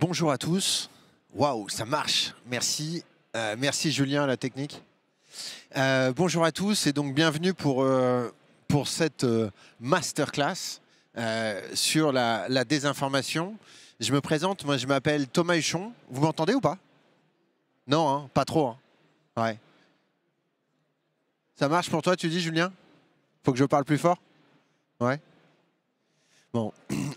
Bonjour à tous. Waouh, ça marche. Merci. Merci Julien à la technique. Bonjour à tous et donc bienvenue pour cette masterclass sur la désinformation. Je me présente, moi je m'appelle Thomas Huchon. Vous m'entendez ou pas? Non, hein, pas trop. Hein. Ouais. Ça marche pour toi, tu dis Julien? Faut que je parle plus fort? Ouais. Bon,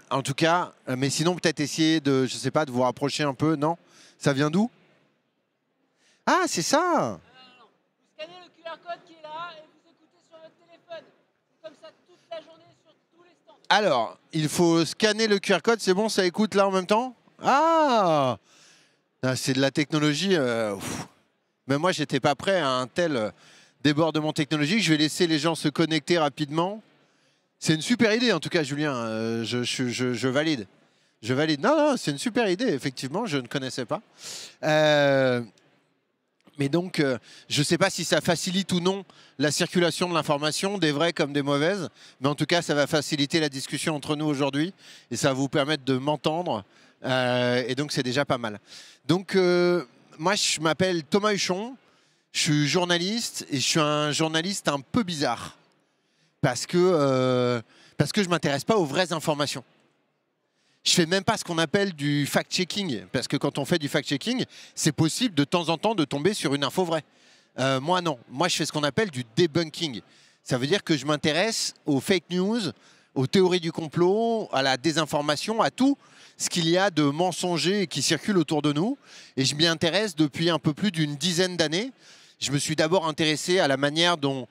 en tout cas, mais sinon peut-être essayer de, je sais pas, de vous rapprocher un peu, non? Ça vient d'où? Ah, c'est ça! Non. Vous scannez le QR code qui est là et vous écoutez sur votre téléphone. C'est comme ça toute la journée sur tous les stands. Alors, il faut scanner le QR code, c'est bon, ça écoute là en même temps? Ah, c'est de la technologie. Mais moi, j'étais pas prêt à un tel débordement technologique. Je vais laisser les gens se connecter rapidement. C'est une super idée en tout cas, Julien. Je valide. Je valide. Non, non, c'est une super idée, effectivement, je ne connaissais pas. Mais donc, je ne sais pas si ça facilite ou non la circulation de l'information, des vraies comme des mauvaises. Mais en tout cas, ça va faciliter la discussion entre nous aujourd'hui. Et ça va vous permettre de m'entendre. Et donc, c'est déjà pas mal. Donc, moi, je m'appelle Thomas Huchon. Je suis journaliste et je suis un journaliste un peu bizarre. Parce que je ne m'intéresse pas aux vraies informations. Je ne fais même pas ce qu'on appelle du fact-checking, parce que quand on fait du fact-checking, c'est possible de temps en temps de tomber sur une info vraie. Moi, non. Moi, je fais ce qu'on appelle du debunking. Ça veut dire que je m'intéresse aux fake news, aux théories du complot, à la désinformation, à tout ce qu'il y a de mensonger qui circule autour de nous. Et je m'y intéresse depuis un peu plus d'une dizaine d'années. Je me suis d'abord intéressé à la manière dont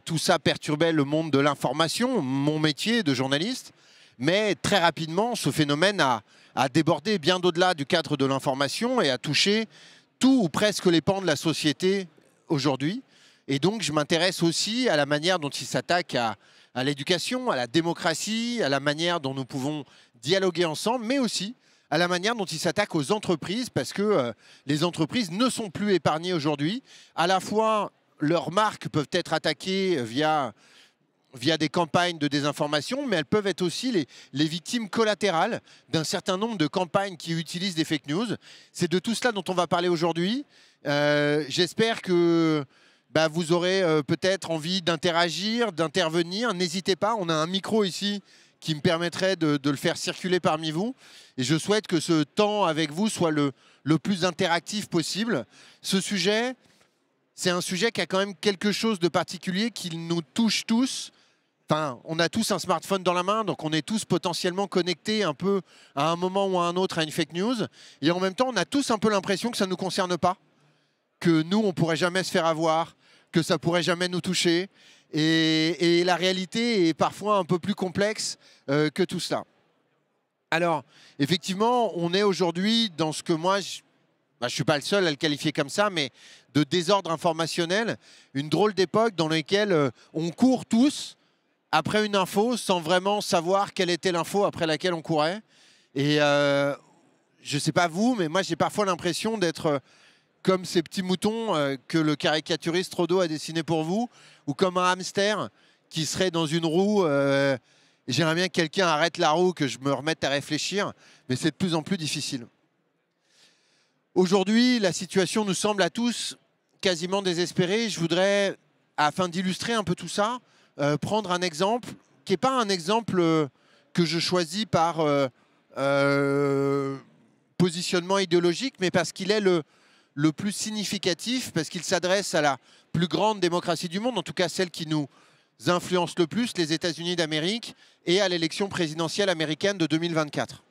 tout ça perturbait le monde de l'information, mon métier de journaliste. Mais très rapidement, ce phénomène a débordé bien au-delà du cadre de l'information et a touché tout ou presque les pans de la société aujourd'hui. Et donc, je m'intéresse aussi à la manière dont il s'attaque à l'éducation, à la démocratie, à la manière dont nous pouvons dialoguer ensemble, mais aussi à la manière dont il s'attaque aux entreprises, parce que les entreprises ne sont plus épargnées aujourd'hui. À la fois, leurs marques peuvent être attaquées via des campagnes de désinformation, mais elles peuvent être aussi les victimes collatérales d'un certain nombre de campagnes qui utilisent des fake news. C'est de tout cela dont on va parler aujourd'hui. J'espère que vous aurez peut-être envie d'interagir, d'intervenir. N'hésitez pas, on a un micro ici qui me permettrait de le faire circuler parmi vous. Et je souhaite que ce temps avec vous soit le plus interactif possible. Ce sujet, c'est un sujet qui a quand même quelque chose de particulier qui nous touche tous. Enfin, on a tous un smartphone dans la main, donc on est tous potentiellement connectés un peu à un moment ou à un autre à une fake news. Et en même temps, on a tous un peu l'impression que ça ne nous concerne pas, que nous, on ne pourrait jamais se faire avoir, que ça ne pourrait jamais nous toucher. Et la réalité est parfois un peu plus complexe que tout cela. Alors, effectivement, on est aujourd'hui dans ce que moi, je ne suis pas le seul à le qualifier comme ça, mais de désordre informationnel, une drôle d'époque dans laquelle on court tous après une info sans vraiment savoir quelle était l'info après laquelle on courait. Et je ne sais pas vous, mais moi j'ai parfois l'impression d'être comme ces petits moutons que le caricaturiste Rodo a dessiné pour vous, ou comme un hamster qui serait dans une roue. J'aimerais bien que quelqu'un arrête la roue, que je me remette à réfléchir, mais c'est de plus en plus difficile. Aujourd'hui, la situation nous semble à tous quasiment désespérée. Je voudrais, afin d'illustrer un peu tout ça, prendre un exemple qui n'est pas un exemple que je choisis par positionnement idéologique, mais parce qu'il est le plus significatif, parce qu'il s'adresse à la plus grande démocratie du monde, en tout cas celle qui nous influence le plus, les États-Unis d'Amérique, et à l'élection présidentielle américaine de 2024.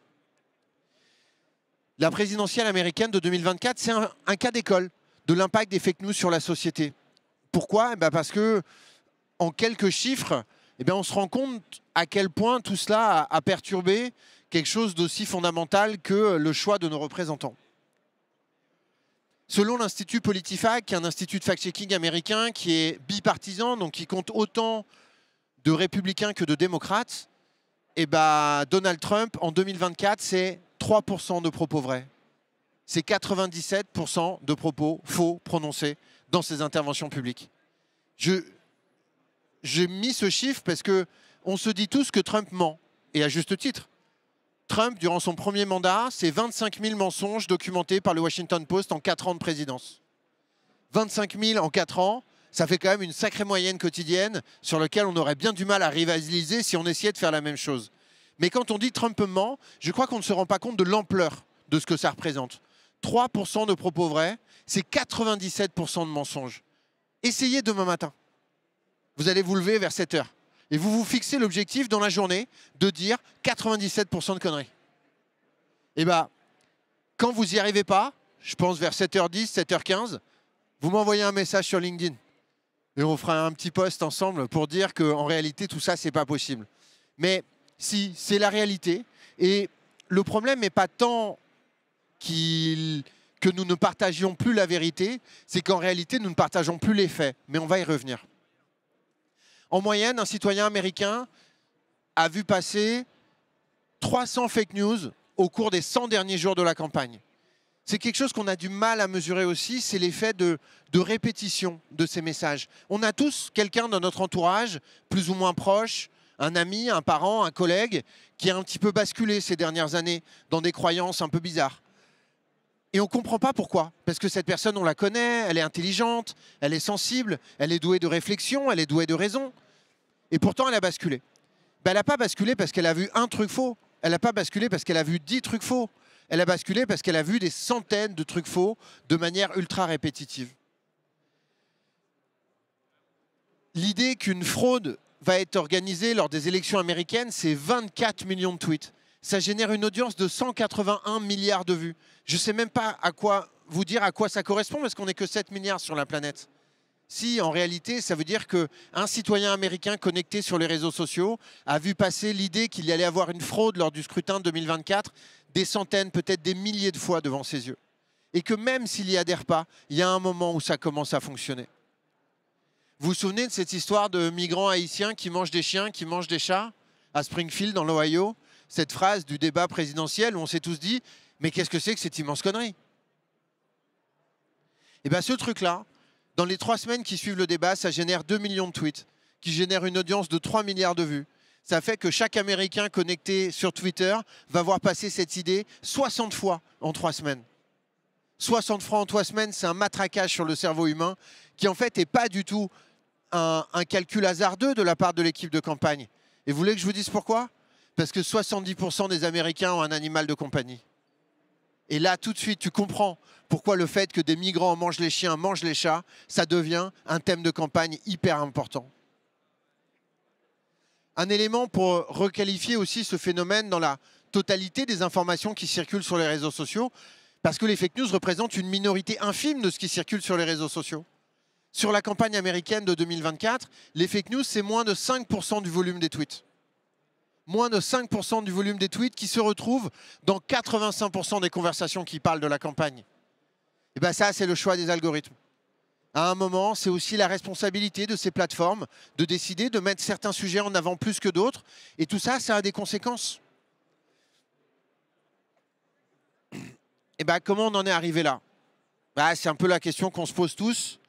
La présidentielle américaine de 2024, c'est un cas d'école de l'impact des fake news sur la société. Pourquoi? Parce que en quelques chiffres, on se rend compte à quel point tout cela a perturbé quelque chose d'aussi fondamental que le choix de nos représentants. Selon l'Institut PolitiFact, qui est un institut de fact-checking américain qui est bipartisan, donc qui compte autant de républicains que de démocrates, Donald Trump, en 2024, c'est 3% de propos vrais. C'est 97% de propos faux prononcés dans ses interventions publiques. J'ai mis ce chiffre parce qu'on se dit tous que Trump ment, et à juste titre. Trump, durant son premier mandat, c'est 25 000 mensonges documentés par le Washington Post en 4 ans de présidence. 25 000 en 4 ans, ça fait quand même une sacrée moyenne quotidienne sur laquelle on aurait bien du mal à rivaliser si on essayait de faire la même chose. Mais quand on dit Trump ment, je crois qu'on ne se rend pas compte de l'ampleur de ce que ça représente. 3% de propos vrais, c'est 97% de mensonges. Essayez demain matin. Vous allez vous lever vers 7 heures. Et vous vous fixez l'objectif dans la journée de dire 97% de conneries. Et bien, quand vous n'y arrivez pas, je pense vers 7h10, 7h15, vous m'envoyez un message sur LinkedIn. Et on fera un petit post ensemble pour dire qu'en réalité, tout ça, c'est pas possible. Mais si, c'est la réalité. Et le problème n'est pas tant que nous ne partagions plus la vérité, c'est qu'en réalité, nous ne partageons plus les faits. Mais on va y revenir. En moyenne, un citoyen américain a vu passer 300 fake news au cours des 100 derniers jours de la campagne. C'est quelque chose qu'on a du mal à mesurer aussi, c'est l'effet de répétition de ces messages. On a tous quelqu'un dans notre entourage, plus ou moins proche, un ami, un parent, un collègue, qui a un petit peu basculé ces dernières années dans des croyances un peu bizarres. Et on ne comprend pas pourquoi. Parce que cette personne, on la connaît, elle est intelligente, elle est sensible, elle est douée de réflexion, elle est douée de raison. Et pourtant, elle a basculé. Ben, elle n'a pas basculé parce qu'elle a vu un truc faux. Elle n'a pas basculé parce qu'elle a vu 10 trucs faux. Elle a basculé parce qu'elle a vu des centaines de trucs faux de manière ultra répétitive. L'idée qu'une fraude va être organisée lors des élections américaines, c'est 24 millions de tweets. Ça génère une audience de 181 milliards de vues. Je ne sais même pas à quoi vous dire à quoi ça correspond parce qu'on n'est que 7 milliards sur la planète. Si, en réalité, ça veut dire qu'un citoyen américain connecté sur les réseaux sociaux a vu passer l'idée qu'il y allait avoir une fraude lors du scrutin de 2024 des centaines, peut-être des milliers de fois devant ses yeux. Et que même s'il n'y adhère pas, il y a un moment où ça commence à fonctionner. Vous vous souvenez de cette histoire de migrants haïtiens qui mangent des chiens, qui mangent des chats à Springfield, dans l'Ohio? Cette phrase du débat présidentiel où on s'est tous dit « Mais qu'est-ce que c'est que cette immense connerie ?» Et bien ce truc-là, dans les 3 semaines qui suivent le débat, ça génère 2 millions de tweets, qui génèrent une audience de 3 milliards de vues. Ça fait que chaque Américain connecté sur Twitter va voir passer cette idée 60 fois en 3 semaines. 60 fois en 3 semaines, c'est un matraquage sur le cerveau humain qui en fait n'est pas du tout un calcul hasardeux de la part de l'équipe de campagne. Et vous voulez que je vous dise pourquoi? Parce que 70% des Américains ont un animal de compagnie. Et là, tout de suite, tu comprends pourquoi le fait que des migrants mangent les chiens, mangent les chats, ça devient un thème de campagne hyper important. Un élément pour requalifier aussi ce phénomène dans la totalité des informations qui circulent sur les réseaux sociaux, parce que les fake news représentent une minorité infime de ce qui circule sur les réseaux sociaux. Sur la campagne américaine de 2024, les fake news, c'est moins de 5% du volume des tweets. Moins de 5% du volume des tweets qui se retrouvent dans 85% des conversations qui parlent de la campagne. Et bien ça, c'est le choix des algorithmes. À un moment, c'est aussi la responsabilité de ces plateformes de décider de mettre certains sujets en avant plus que d'autres. Et tout ça, ça a des conséquences. Et bien comment on en est arrivé là? C'est un peu la question qu'on se pose tous.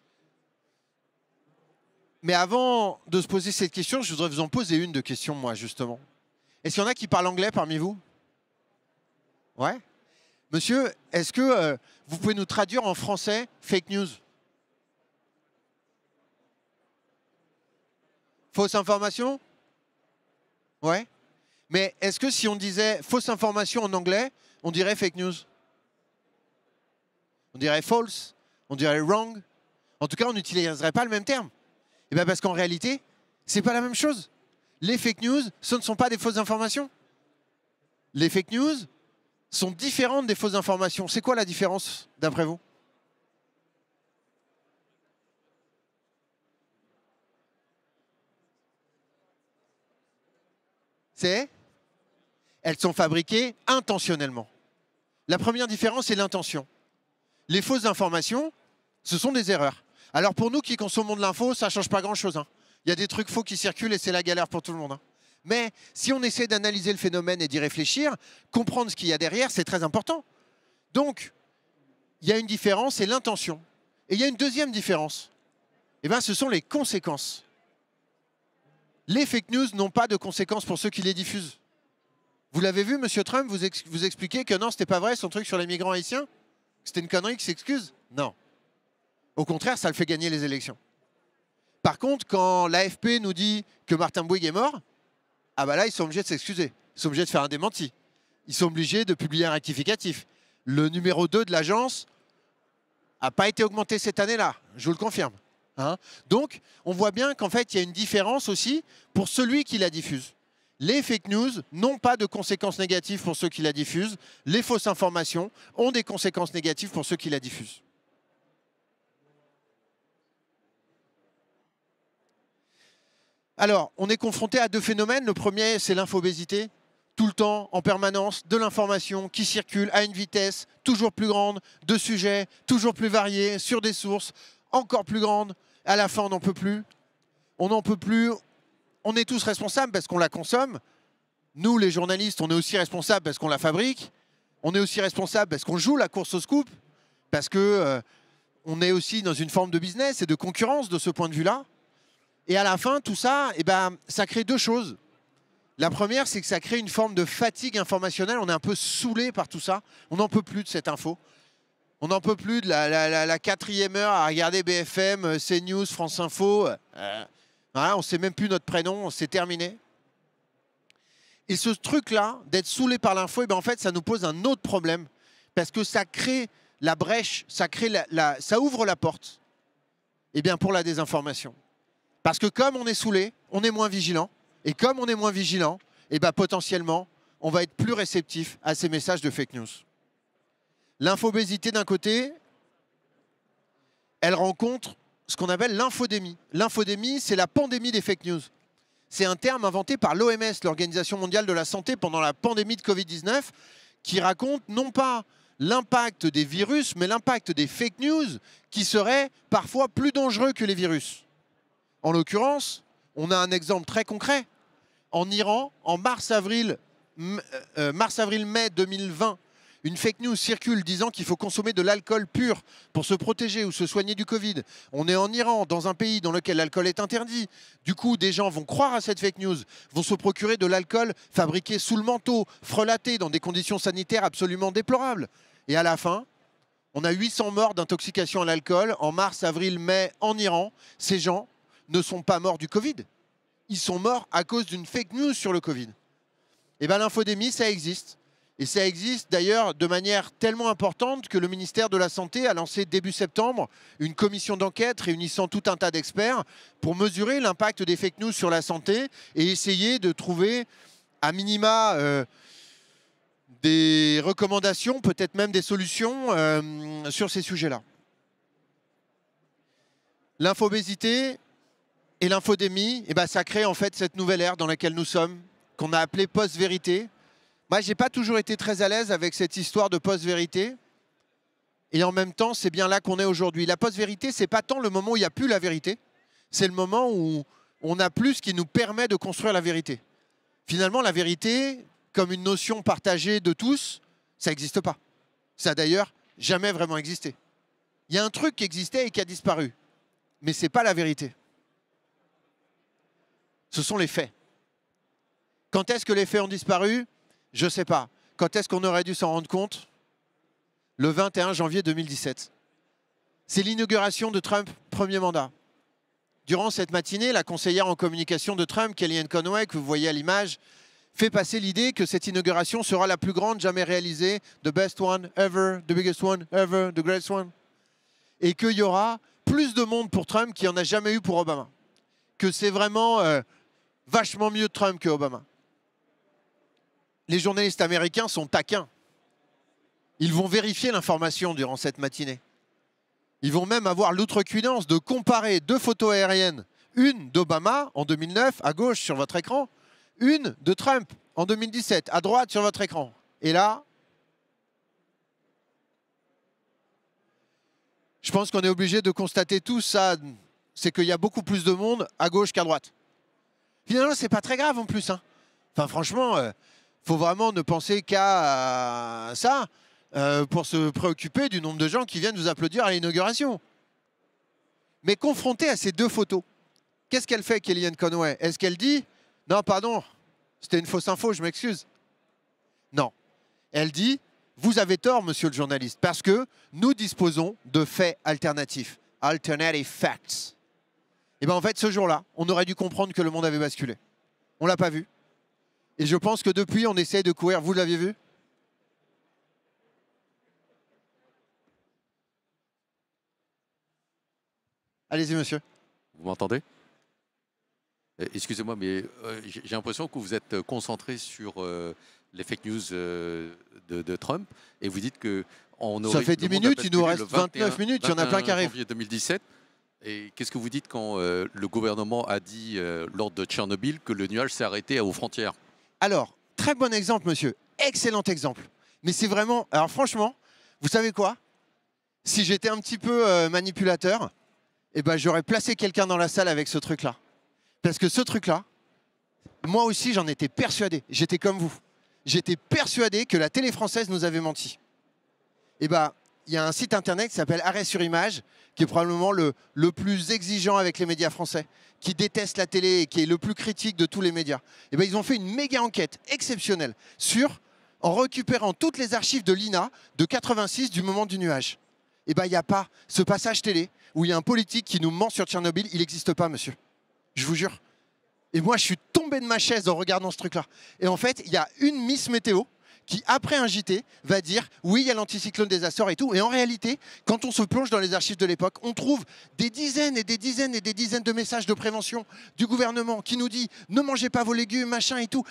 Mais avant de se poser cette question, je voudrais vous en poser une de questions, moi, justement. Est-ce qu'il y en a qui parlent anglais parmi vous? Ouais. Monsieur, est-ce que vous pouvez nous traduire en français fake news? Fausse information? Ouais. Mais est-ce que si on disait fausse information en anglais, on dirait fake news? On dirait false? On dirait wrong? En tout cas, on n'utiliserait pas le même terme. Et bien parce qu'en réalité, ce n'est pas la même chose. Les fake news, ce ne sont pas des fausses informations. Les fake news sont différentes des fausses informations. C'est quoi la différence, d'après vous? C'est elles sont fabriquées intentionnellement. La première différence, c'est l'intention. Les fausses informations, ce sont des erreurs. Alors pour nous qui consommons de l'info, ça ne change pas grand-chose. Il y a des trucs faux qui circulent et c'est la galère pour tout le monde. Mais si on essaie d'analyser le phénomène et d'y réfléchir, comprendre ce qu'il y a derrière, c'est très important. Donc, il y a une différence, c'est l'intention. Et il y a une deuxième différence. Eh bien, ce sont les conséquences. Les fake news n'ont pas de conséquences pour ceux qui les diffusent. Vous l'avez vu, Monsieur Trump, vous expliquer que non, c'était pas vrai, son truc sur les migrants haïtiens? C'était une connerie qui s'excuse? Non. Au contraire, ça le fait gagner les élections. Par contre, quand l'AFP nous dit que Martin Bouygues est mort, ah bah là, ils sont obligés de s'excuser. Ils sont obligés de faire un démenti. Ils sont obligés de publier un rectificatif. Le numéro 2 de l'agence n'a pas été augmenté cette année-là, je vous le confirme. Hein? Donc, on voit bien qu'en fait, il y a une différence aussi pour celui qui la diffuse. Les fake news n'ont pas de conséquences négatives pour ceux qui la diffusent. Les fausses informations ont des conséquences négatives pour ceux qui la diffusent. Alors, on est confronté à deux phénomènes. Le premier, c'est l'infobésité. Tout le temps, en permanence, de l'information qui circule à une vitesse toujours plus grande, de sujets toujours plus variés, sur des sources encore plus grandes. À la fin, on n'en peut plus. On n'en peut plus. On est tous responsables parce qu'on la consomme. Nous, les journalistes, on est aussi responsables parce qu'on la fabrique. On est aussi responsables parce qu'on joue la course au scoop, parce que on est aussi dans une forme de business et de concurrence de ce point de vue-là. Et à la fin, tout ça, eh ben, ça crée deux choses. La première, c'est que ça crée une forme de fatigue informationnelle. On est un peu saoulé par tout ça. On n'en peut plus de cette info. On n'en peut plus de la 4e heure à regarder BFM, CNews, France Info. Voilà, on ne sait même plus notre prénom, c'est terminé. Et ce truc-là, d'être saoulé par l'info, eh ben, en fait, ça nous pose un autre problème. Parce que ça crée la brèche, ça ouvre la porte eh bien, pour la désinformation. Parce que comme on est saoulé, on est moins vigilant. Et comme on est moins vigilant, eh ben, potentiellement, on va être plus réceptif à ces messages de fake news. L'infobésité d'un côté, elle rencontre ce qu'on appelle l'infodémie. L'infodémie, c'est la pandémie des fake news. C'est un terme inventé par l'OMS, l'Organisation mondiale de la santé, pendant la pandémie de Covid-19, qui raconte non pas l'impact des virus, mais l'impact des fake news qui seraient parfois plus dangereux que les virus. En l'occurrence, on a un exemple très concret. En Iran, en mars-avril-mai 2020, une fake news circule disant qu'il faut consommer de l'alcool pur pour se protéger ou se soigner du Covid. On est en Iran, dans un pays dans lequel l'alcool est interdit. Du coup, des gens vont croire à cette fake news, vont se procurer de l'alcool fabriqué sous le manteau, frelaté dans des conditions sanitaires absolument déplorables. Et à la fin, on a 800 morts d'intoxication à l'alcool en mars, avril, mai en Iran. Ces gens ne sont pas morts du Covid. Ils sont morts à cause d'une fake news sur le Covid. Et bien l'infodémie, ça existe. Et ça existe d'ailleurs de manière tellement importante que le ministère de la Santé a lancé début septembre une commission d'enquête réunissant tout un tas d'experts pour mesurer l'impact des fake news sur la santé et essayer de trouver à minima des recommandations, peut-être même des solutions sur ces sujets-là. L'infobésité et l'infodémie, eh ben, ça crée en fait cette nouvelle ère dans laquelle nous sommes, qu'on a appelée post-vérité. Moi, je n'ai pas toujours été très à l'aise avec cette histoire de post-vérité. Et en même temps, c'est bien là qu'on est aujourd'hui. La post-vérité, ce n'est pas tant le moment où il n'y a plus la vérité, c'est le moment où on n'a plus ce qui nous permet de construire la vérité. Finalement, la vérité, comme une notion partagée de tous, ça n'existe pas. Ça n'a d'ailleurs jamais vraiment existé. Il y a un truc qui existait et qui a disparu. Mais ce n'est pas la vérité. Ce sont les faits. Quand est-ce que les faits ont disparu ? Je ne sais pas. Quand est-ce qu'on aurait dû s'en rendre compte ? Le 21 janvier 2017. C'est l'inauguration de Trump, premier mandat. Durant cette matinée, la conseillère en communication de Trump, Kellyanne Conway, que vous voyez à l'image, fait passer l'idée que cette inauguration sera la plus grande jamais réalisée, the best one ever, the biggest one ever, the greatest one. Et qu'il y aura plus de monde pour Trump qu'il n'y en a jamais eu pour Obama. Que c'est vraiment vachement mieux Trump que Obama. Les journalistes américains sont taquins. Ils vont vérifier l'information durant cette matinée. Ils vont même avoir l'outrecuidance de comparer deux photos aériennes. Une d'Obama en 2009, à gauche sur votre écran. Une de Trump en 2017, à droite sur votre écran. Et là, je pense qu'on est obligé de constater tout ça. C'est qu'il y a beaucoup plus de monde à gauche qu'à droite. Finalement, c'est pas très grave en plus. Hein. Enfin, franchement... faut vraiment ne penser qu'à ça pour se préoccuper du nombre de gens qui viennent vous applaudir à l'inauguration. Mais confronté à ces deux photos, qu'est-ce qu'elle fait, Kellyanne Conway? Est-ce qu'elle dit « Non, pardon, c'était une fausse info, je m'excuse » Non. Elle dit, vous avez tort, monsieur le journaliste, parce que nous disposons de faits alternatifs. Alternative facts. Et bien en fait, ce jour-là, on aurait dû comprendre que le monde avait basculé. On ne l'a pas vu. Et je pense que depuis, on essaie de courir. Vous l'aviez vu? Allez-y, monsieur. Vous m'entendez? Excusez-moi, mais j'ai l'impression que vous êtes concentré sur les fake news de Trump et vous dites que on aurait, ça fait 10 minutes, il nous reste 29 minutes, il y en a plein qui arrivent. Janvier 2017. Et qu'est-ce que vous dites quand le gouvernement a dit lors de Tchernobyl que le nuage s'est arrêté aux frontières? Alors, très bon exemple, monsieur. Excellent exemple. Mais c'est vraiment... Alors franchement, vous savez quoi? Si j'étais un petit peu manipulateur, eh ben, j'aurais placé quelqu'un dans la salle avec ce truc-là. Parce que ce truc-là, moi aussi, j'en étais persuadé. J'étais comme vous. J'étais persuadé que la télé française nous avait menti. Eh ben, il y a un site internet qui s'appelle Arrêt sur Image, qui est probablement le plus exigeant avec les médias français, qui déteste la télé et qui est le plus critique de tous les médias. Eh ben, ils ont fait une méga enquête exceptionnelle en récupérant toutes les archives de l'INA de 86 du moment du nuage. Eh ben, il n'y a pas ce passage télé où il y a un politique qui nous ment sur Tchernobyl. Il n'existe pas, monsieur. Je vous jure. Et moi, je suis tombé de ma chaise en regardant ce truc-là. Et en fait, il y a une Miss Météo qui, après un JT, va dire « Oui, il y a l'anticyclone des Açores et tout ». Et en réalité, quand on se plonge dans les archives de l'époque, on trouve des dizaines et des dizaines et des dizaines de messages de prévention du gouvernement qui nous dit « Ne mangez pas vos légumes, machin et tout ».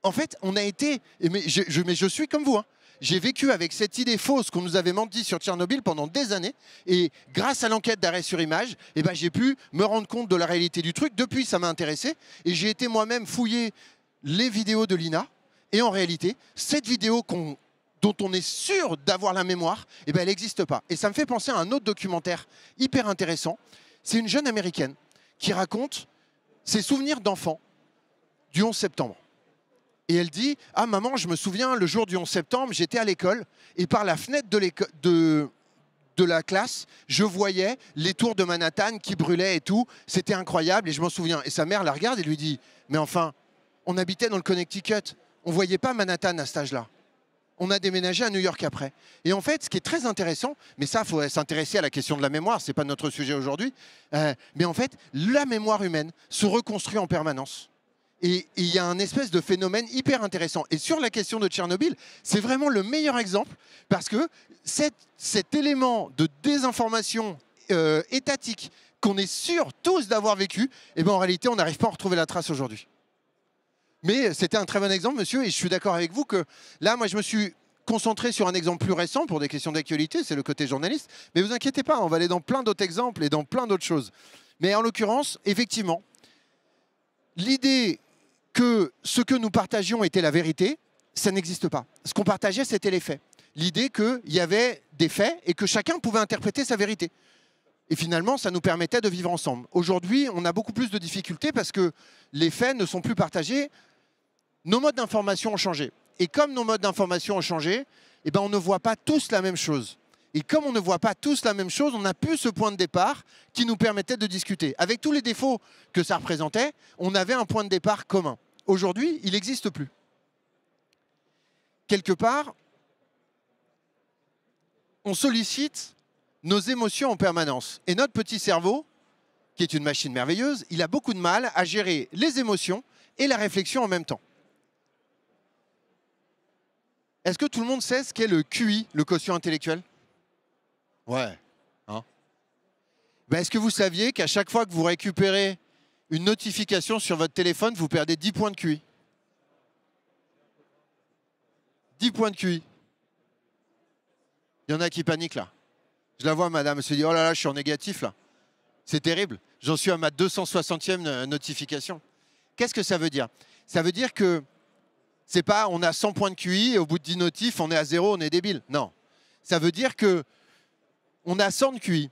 En fait, on a été... Mais je suis comme vous, hein. J'ai vécu avec cette idée fausse qu'on nous avait menti sur Tchernobyl pendant des années. Et grâce à l'enquête d'Arrêt sur Image, eh ben, j'ai pu me rendre compte de la réalité du truc. Depuis, ça m'a intéressé. Et j'ai été moi-même fouiller les vidéos de l'INA. Et en réalité, cette vidéo dont on est sûr d'avoir la mémoire, eh ben, elle n'existe pas. Et ça me fait penser à un autre documentaire hyper intéressant. C'est une jeune américaine qui raconte ses souvenirs d'enfant du 11 septembre. Et elle dit « Ah maman, je me souviens, le jour du 11 septembre, j'étais à l'école et par la fenêtre de la classe, je voyais les tours de Manhattan qui brûlaient et tout. C'était incroyable et je m'en souviens. » Et sa mère la regarde et lui dit « Mais enfin, on habitait dans le Connecticut. On ne voyait pas Manhattan à cet âge-là. On a déménagé à New York après. » Et en fait, ce qui est très intéressant, mais ça, il faut s'intéresser à la question de la mémoire, ce n'est pas notre sujet aujourd'hui, mais en fait, la mémoire humaine se reconstruit en permanence. Et il y a un espèce de phénomène hyper intéressant. Et sur la question de Tchernobyl, c'est vraiment le meilleur exemple parce que cet élément de désinformation étatique qu'on est sûr tous d'avoir vécu, eh ben en réalité, on n'arrive pas à retrouver la trace aujourd'hui. Mais c'était un très bon exemple, monsieur, et je suis d'accord avec vous que là, moi, je me suis concentré sur un exemple plus récent pour des questions d'actualité, c'est le côté journaliste. Mais vous inquiétez pas, on va aller dans plein d'autres exemples et dans plein d'autres choses. Mais en l'occurrence, effectivement, l'idée que ce que nous partagions était la vérité, ça n'existe pas. Ce qu'on partageait, c'était les faits. L'idée qu'il y avait des faits et que chacun pouvait interpréter sa vérité. Et finalement, ça nous permettait de vivre ensemble. Aujourd'hui, on a beaucoup plus de difficultés parce que les faits ne sont plus partagés. Nos modes d'information ont changé. Et comme nos modes d'information ont changé, eh ben, on ne voit pas tous la même chose. Et comme on ne voit pas tous la même chose, on n'a plus ce point de départ qui nous permettait de discuter. Avec tous les défauts que ça représentait, on avait un point de départ commun. Aujourd'hui, il n'existe plus. Quelque part, on sollicite nos émotions en permanence. Et notre petit cerveau, qui est une machine merveilleuse, il a beaucoup de mal à gérer les émotions et la réflexion en même temps. Est-ce que tout le monde sait ce qu'est le QI, le quotient intellectuel ? Ouais. Hein? Ben, est-ce que vous saviez qu'à chaque fois que vous récupérez une notification sur votre téléphone, vous perdez 10 points de QI? 10 points de QI. Il y en a qui paniquent là. Je la vois, madame, elle se dit « Oh là là, je suis en négatif là. C'est terrible. J'en suis à ma 260e notification. » Qu'est-ce que ça veut dire? Ça veut dire que c'est pas on a 100 points de QI et au bout de 10 notifs, on est à 0, on est débile. Non. Ça veut dire que on a 100 de QI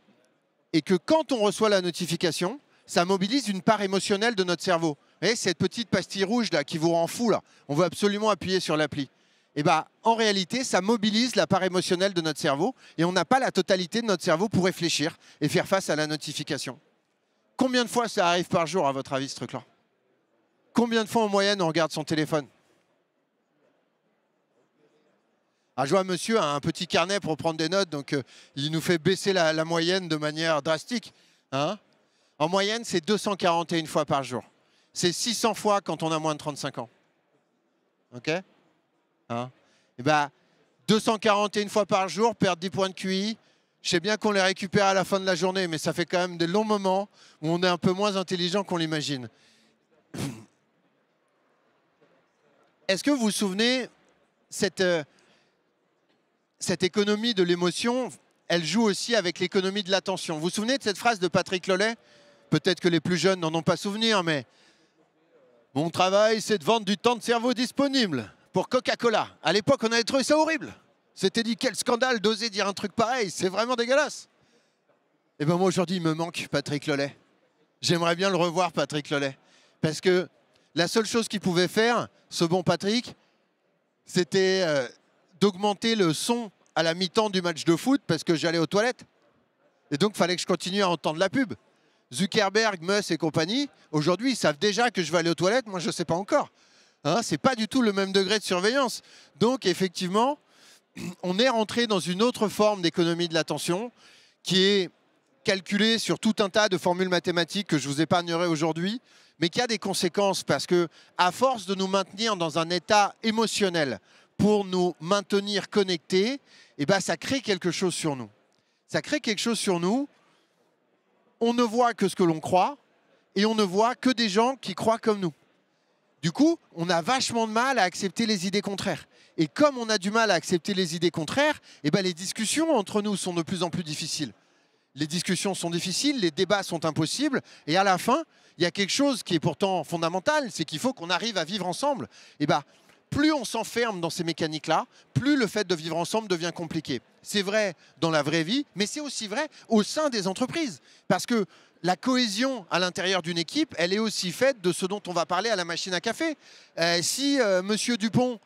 et que quand on reçoit la notification, ça mobilise une part émotionnelle de notre cerveau. Vous voyez, cette petite pastille rouge là qui vous rend fou là, on veut absolument appuyer sur l'appli. Et ben, en réalité, ça mobilise la part émotionnelle de notre cerveau et on n'a pas la totalité de notre cerveau pour réfléchir et faire face à la notification. Combien de fois ça arrive par jour, à votre avis, ce truc-là? Combien de fois en moyenne on regarde son téléphone? Alors, je vois monsieur a un petit carnet pour prendre des notes, donc il nous fait baisser la moyenne de manière drastique. Hein. En moyenne, c'est 241 fois par jour. C'est 600 fois quand on a moins de 35 ans. OK, hein. Et ben, 241 fois par jour, perdre 10 points de QI. Je sais bien qu'on les récupère à la fin de la journée, mais ça fait quand même des longs moments où on est un peu moins intelligent qu'on l'imagine. Est-ce que vous vous souvenez, cette économie de l'émotion, elle joue aussi avec l'économie de l'attention. Vous vous souvenez de cette phrase de Patrick Lelay? Peut-être que les plus jeunes n'en ont pas souvenir, mais « Mon travail, c'est de vendre du temps de cerveau disponible pour Coca-Cola. » À l'époque, on avait trouvé ça horrible. C'était dit, quel scandale d'oser dire un truc pareil, c'est vraiment dégueulasse. Et bien moi, aujourd'hui, il me manque Patrick Lelay. J'aimerais bien le revoir, Patrick Lelay. Parce que la seule chose qu'il pouvait faire, ce bon Patrick, c'était d'augmenter le son à la mi-temps du match de foot parce que j'allais aux toilettes. Et donc, il fallait que je continue à entendre la pub. Zuckerberg, Musk et compagnie, aujourd'hui, ils savent déjà que je vais aller aux toilettes. Moi, je ne sais pas encore. Hein, ce n'est pas du tout le même degré de surveillance. Donc, effectivement, on est rentré dans une autre forme d'économie de l'attention qui est calculée sur tout un tas de formules mathématiques que je vous épargnerai aujourd'hui, mais qui a des conséquences parce que, à force de nous maintenir dans un état émotionnel pour nous maintenir connectés, eh ben, ça crée quelque chose sur nous. Ça crée quelque chose sur nous. On ne voit que ce que l'on croit et on ne voit que des gens qui croient comme nous. Du coup, on a vachement de mal à accepter les idées contraires. Et comme on a du mal à accepter les idées contraires, eh ben, les discussions entre nous sont de plus en plus difficiles. Les discussions sont difficiles, les débats sont impossibles. Et à la fin, il y a quelque chose qui est pourtant fondamental, c'est qu'il faut qu'on arrive à vivre ensemble. Et ben, plus on s'enferme dans ces mécaniques-là, plus le fait de vivre ensemble devient compliqué. C'est vrai dans la vraie vie, mais c'est aussi vrai au sein des entreprises. Parce que la cohésion à l'intérieur d'une équipe, elle est aussi faite de ce dont on va parler à la machine à café. Si Monsieur Dupont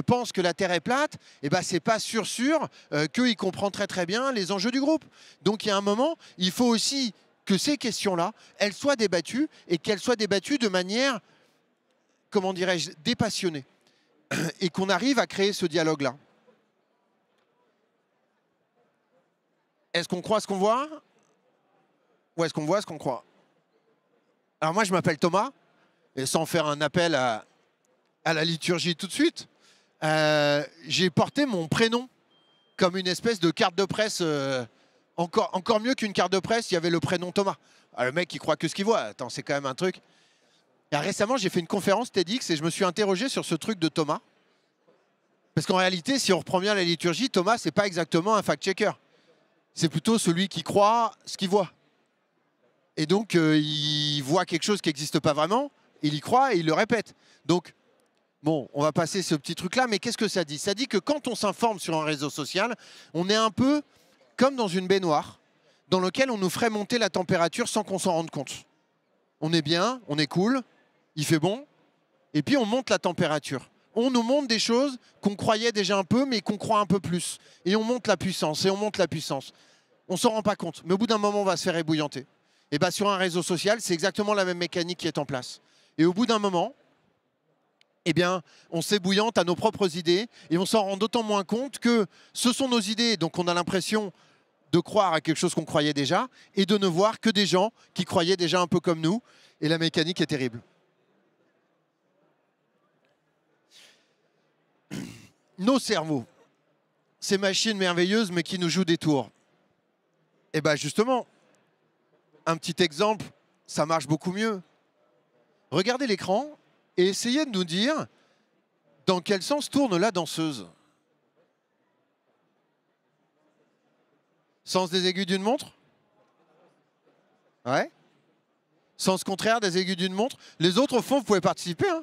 pense que la Terre est plate, eh ben, c'est pas sûr qu'il comprend très bien les enjeux du groupe. Donc il y a un moment, il faut aussi que ces questions-là, elles soient débattues et qu'elles soient débattues de manière, comment dirais-je, dépassionnée. Et qu'on arrive à créer ce dialogue-là. Est-ce qu'on croit ce qu'on voit? Ou est-ce qu'on voit ce qu'on croit? Alors moi, je m'appelle Thomas, et sans faire un appel à la liturgie tout de suite, j'ai porté mon prénom comme une espèce de carte de presse, encore mieux qu'une carte de presse, il y avait le prénom Thomas. Alors, le mec, il croit que ce qu'il voit. Attends, c'est quand même un truc. Et récemment, j'ai fait une conférence TEDx et je me suis interrogé sur ce truc de Thomas. Parce qu'en réalité, si on reprend bien la liturgie, Thomas, ce n'est pas exactement un fact-checker. C'est plutôt celui qui croit ce qu'il voit. Et donc, il voit quelque chose qui n'existe pas vraiment, il y croit et il le répète. Donc, bon, on va passer ce petit truc-là, mais qu'est-ce que ça dit? Ça dit que quand on s'informe sur un réseau social, on est un peu comme dans une baignoire dans laquelle on nous ferait monter la température sans qu'on s'en rende compte. On est bien, on est cool, il fait bon, et puis on monte la température. On nous montre des choses qu'on croyait déjà un peu, mais qu'on croit un peu plus. Et on monte la puissance, et on monte la puissance. On ne s'en rend pas compte, mais au bout d'un moment, on va se faire ébouillanter. Et bien sur un réseau social, c'est exactement la même mécanique qui est en place. Et au bout d'un moment, eh bien, on s'ébouillante à nos propres idées, et on s'en rend d'autant moins compte que ce sont nos idées, donc on a l'impression de croire à quelque chose qu'on croyait déjà, et de ne voir que des gens qui croyaient déjà un peu comme nous, et la mécanique est terrible. Nos cerveaux, ces machines merveilleuses mais qui nous jouent des tours. Et bien justement, un petit exemple, ça marche beaucoup mieux. Regardez l'écran et essayez de nous dire dans quel sens tourne la danseuse. Sens des aiguilles d'une montre? Ouais. Sens contraire des aiguilles d'une montre? Les autres, au fond, vous pouvez participer, hein.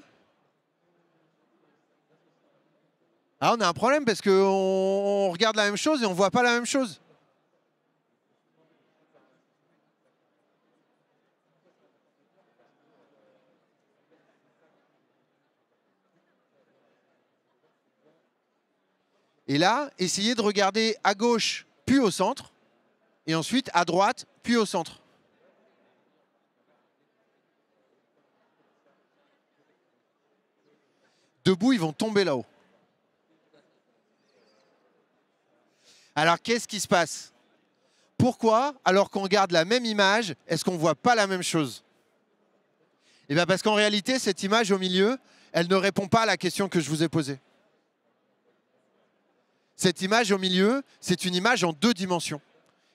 Ah, on a un problème parce qu'on regarde la même chose et on ne voit pas la même chose. Et là, essayez de regarder à gauche, puis au centre, et ensuite à droite, puis au centre. Debout, ils vont tomber là-haut. Alors qu'est-ce qui se passe? Pourquoi, alors qu'on regarde la même image, est-ce qu'on ne voit pas la même chose? Eh bien parce qu'en réalité, cette image au milieu, elle ne répond pas à la question que je vous ai posée. Cette image au milieu, c'est une image en 2 dimensions.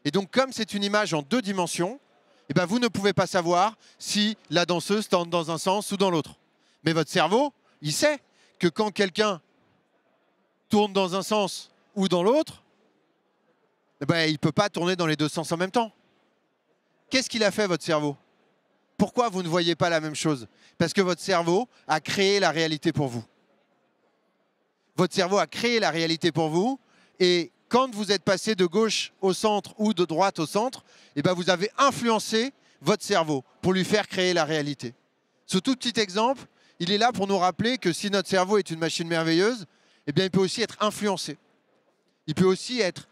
Et donc comme c'est une image en 2 dimensions, eh bien, vous ne pouvez pas savoir si la danseuse tente dans un sens ou dans l'autre. Mais votre cerveau, il sait que quand quelqu'un tourne dans un sens ou dans l'autre, eh ben, il ne peut pas tourner dans les 2 sens en même temps. Qu'est-ce qu'il a fait, votre cerveau? Pourquoi vous ne voyez pas la même chose? Parce que votre cerveau a créé la réalité pour vous. Votre cerveau a créé la réalité pour vous, et quand vous êtes passé de gauche au centre ou de droite au centre, eh ben, vous avez influencé votre cerveau pour lui faire créer la réalité. Ce tout petit exemple, il est là pour nous rappeler que si notre cerveau est une machine merveilleuse, eh bien, il peut aussi être influencé. Il peut aussi être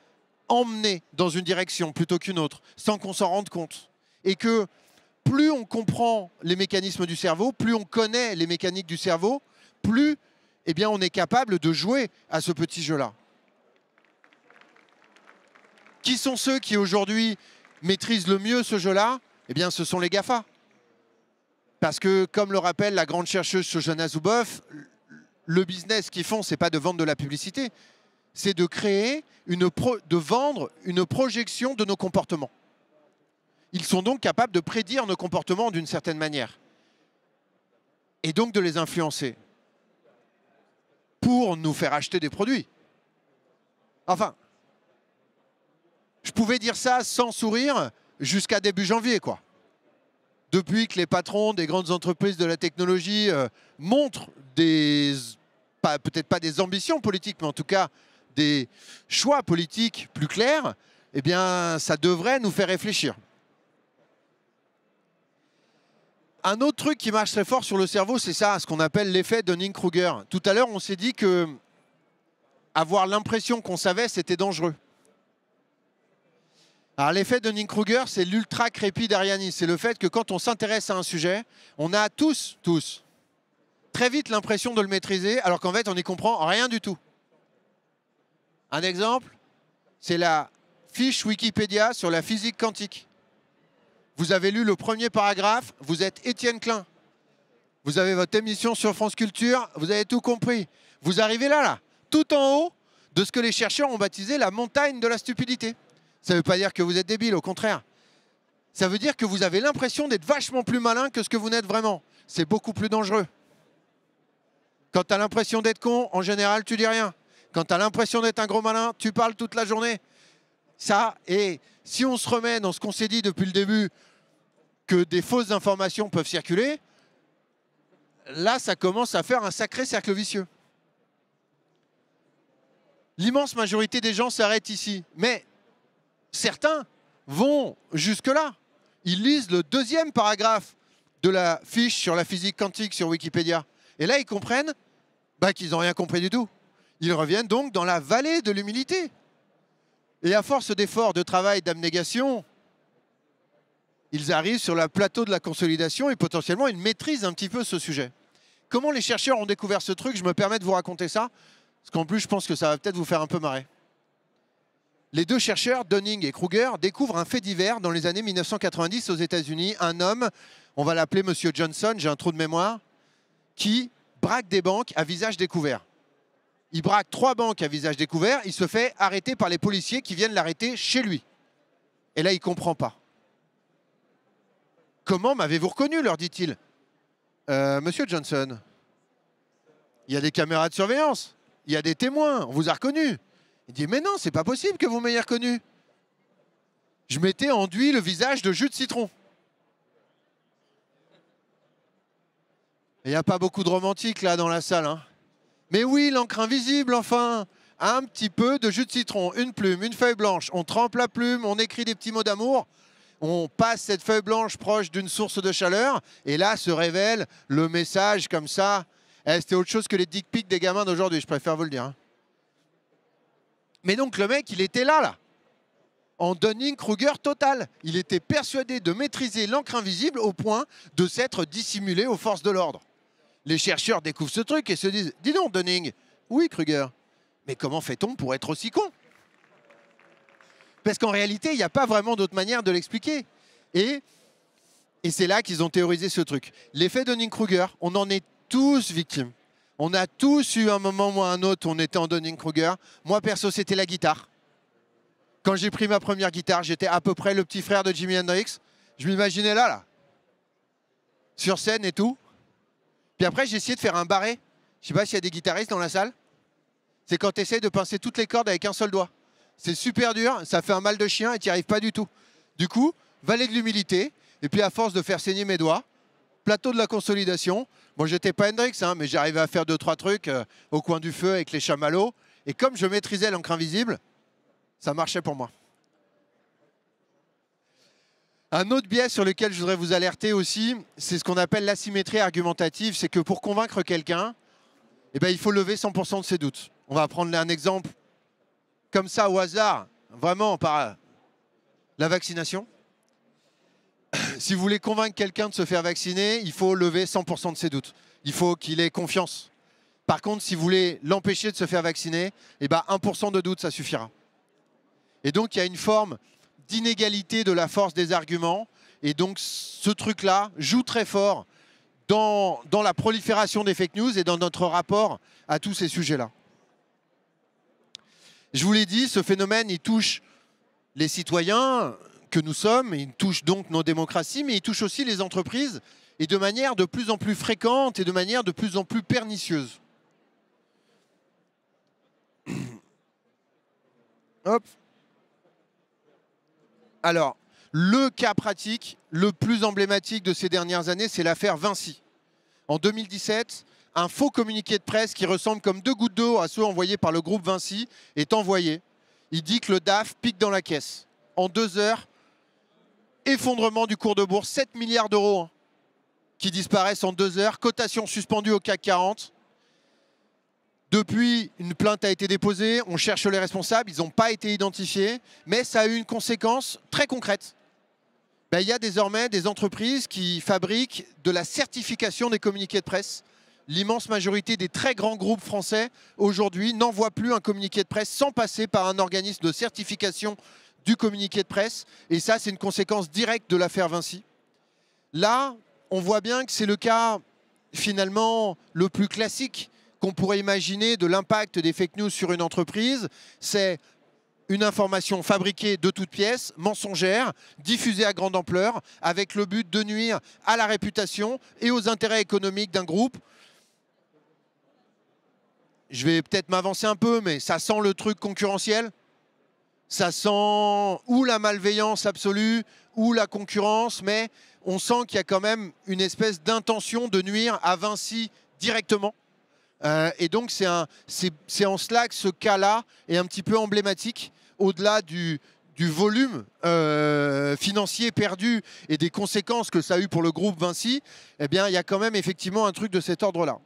emmené dans une direction plutôt qu'une autre, sans qu'on s'en rende compte. Et que plus on comprend les mécanismes du cerveau, plus on connaît les mécaniques du cerveau, plus eh bien, on est capable de jouer à ce petit jeu-là. Qui sont ceux qui aujourd'hui maîtrisent le mieux ce jeu-là? Eh bien, ce sont les GAFA. Parce que, comme le rappelle la grande chercheuse Shoshana Zuboff, le business qu'ils font, ce n'est pas de vendre de la publicité, c'est de créer, de vendre une projection de nos comportements. Ils sont donc capables de prédire nos comportements d'une certaine manière. Et donc de les influencer pour nous faire acheter des produits. Enfin, je pouvais dire ça sans sourire jusqu'à début janvier, quoi. Depuis que les patrons des grandes entreprises de la technologie montrent peut-être pas des ambitions politiques, mais en tout cas des choix politiques plus clairs, eh bien, ça devrait nous faire réfléchir. Un autre truc qui marche très fort sur le cerveau, c'est ça, ce qu'on appelle l'effet Dunning-Kruger. Tout à l'heure, on s'est dit que avoir l'impression qu'on savait, c'était dangereux. Alors l'effet Dunning-Kruger, c'est l'ultra crépi d'Ariany. C'est le fait que quand on s'intéresse à un sujet, on a tous, très vite l'impression de le maîtriser, alors qu'en fait, on n'y comprend rien du tout. Un exemple, c'est la fiche Wikipédia sur la physique quantique. Vous avez lu le premier paragraphe, vous êtes Étienne Klein. Vous avez votre émission sur France Culture, vous avez tout compris. Vous arrivez là, tout en haut de ce que les chercheurs ont baptisé la montagne de la stupidité. Ça ne veut pas dire que vous êtes débile, au contraire. Ça veut dire que vous avez l'impression d'être vachement plus malin que ce que vous n'êtes vraiment. C'est beaucoup plus dangereux. Quand tu as l'impression d'être con, en général, tu dis rien. Quand tu as l'impression d'être un gros malin, tu parles toute la journée. Ça, et si on se remet dans ce qu'on s'est dit depuis le début, que des fausses informations peuvent circuler, là, ça commence à faire un sacré cercle vicieux. L'immense majorité des gens s'arrêtent ici. Mais certains vont jusque-là. Ils lisent le 2e paragraphe de la fiche sur la physique quantique sur Wikipédia. Et là, ils comprennent qu'ils n'ont rien compris du tout. Ils reviennent donc dans la vallée de l'humilité. Et à force d'efforts, de travail, d'abnégation, ils arrivent sur le plateau de la consolidation et potentiellement ils maîtrisent un petit peu ce sujet. Comment les chercheurs ont découvert ce truc? Je me permets de vous raconter ça, parce qu'en plus je pense que ça va peut-être vous faire un peu marrer. Les 2 chercheurs, Dunning et Kruger, découvrent un fait divers dans les années 1990 aux États-Unis. Un homme, on va l'appeler Monsieur Johnson, j'ai un trou de mémoire, qui braque des banques à visage découvert. Il braque 3 banques à visage découvert, il se fait arrêter par les policiers qui viennent l'arrêter chez lui. Et là, il ne comprend pas. Comment m'avez-vous reconnu, leur dit-il. Monsieur Johnson, il y a des caméras de surveillance, il y a des témoins, on vous a reconnu. Il dit, mais non, c'est pas possible que vous m'ayez reconnu. Je m'étais enduit le visage de jus de citron. Il n'y a pas beaucoup de romantiques là dans la salle, hein. Mais oui, l'encre invisible, enfin. Un petit peu de jus de citron, une plume, une feuille blanche. On trempe la plume, on écrit des petits mots d'amour. On passe cette feuille blanche proche d'une source de chaleur. Et là se révèle le message comme ça. C'était autre chose que les dick pics des gamins d'aujourd'hui, je préfère vous le dire, hein. Mais donc le mec, il était là. En Dunning-Kruger total. Il était persuadé de maîtriser l'encre invisible au point de s'être dissimulé aux forces de l'ordre. Les chercheurs découvrent ce truc et se disent « Dis donc, Dunning. »« Oui, Kruger. Mais comment fait-on pour être aussi con ?» Parce qu'en réalité, il n'y a pas vraiment d'autre manière de l'expliquer. Et c'est là qu'ils ont théorisé ce truc. L'effet Dunning-Kruger, on en est tous victimes. On a tous eu un moment ou un autre où on était en Dunning-Kruger. Moi, perso, c'était la guitare. Quand j'ai pris ma première guitare, j'étais à peu près le petit frère de Jimi Hendrix. Je m'imaginais là, sur scène et tout. Puis après, j'ai essayé de faire un barré. Je sais pas s'il y a des guitaristes dans la salle. C'est quand tu essaies de pincer toutes les cordes avec un seul doigt. C'est super dur, ça fait un mal de chien et tu n'y arrives pas du tout. Du coup, valet de l'humilité. Et puis à force de faire saigner mes doigts, plateau de la consolidation. Bon, j'étais pas Hendrix, hein, mais j'arrivais à faire 2-3 trucs au coin du feu avec les chamallows. Et comme je maîtrisais l'encre invisible, ça marchait pour moi. Un autre biais sur lequel je voudrais vous alerter aussi, c'est ce qu'on appelle l'asymétrie argumentative. C'est que pour convaincre quelqu'un, eh ben, il faut lever 100% de ses doutes. On va prendre un exemple comme ça au hasard, vraiment par la vaccination. Si vous voulez convaincre quelqu'un de se faire vacciner, il faut lever 100% de ses doutes. Il faut qu'il ait confiance. Par contre, si vous voulez l'empêcher de se faire vacciner, eh ben 1% de doute, ça suffira. Et donc, il y a une forme d'inégalité de la force des arguments. Et donc, ce truc-là joue très fort dans la prolifération des fake news et dans notre rapport à tous ces sujets-là. Je vous l'ai dit, ce phénomène, il touche les citoyens que nous sommes, il touche donc nos démocraties, mais il touche aussi les entreprises, et de manière de plus en plus fréquente et de manière de plus en plus pernicieuse. Hop. Alors, le cas pratique, le plus emblématique de ces dernières années, c'est l'affaire Vinci. En 2017, un faux communiqué de presse qui ressemble comme 2 gouttes d'eau à ceux envoyés par le groupe Vinci est envoyé. Il dit que le DAF pique dans la caisse. En 2 heures, effondrement du cours de bourse, 7 milliards d'euros qui disparaissent en 2 heures, cotation suspendue au CAC 40. Depuis, une plainte a été déposée, on cherche les responsables, ils n'ont pas été identifiés, mais ça a eu une conséquence très concrète. Il y a désormais des entreprises qui fabriquent de la certification des communiqués de presse. L'immense majorité des très grands groupes français aujourd'hui n'envoient plus un communiqué de presse sans passer par un organisme de certification du communiqué de presse. Et ça, c'est une conséquence directe de l'affaire Vinci. Là, on voit bien que c'est le cas finalement le plus classique qu'on pourrait imaginer de l'impact des fake news sur une entreprise. C'est une information fabriquée de toutes pièces, mensongère, diffusée à grande ampleur, avec le but de nuire à la réputation et aux intérêts économiques d'un groupe. Je vais peut-être m'avancer un peu, mais ça sent le truc concurrentiel. Ça sent ou la malveillance absolue, ou la concurrence, mais on sent qu'il y a quand même une espèce d'intention de nuire à Vinci directement. Et donc c'est en cela que ce cas-là est un petit peu emblématique, au-delà du volume financier perdu et des conséquences que ça a eu pour le groupe Vinci. Eh bien, il y a quand même effectivement un truc de cet ordre-là.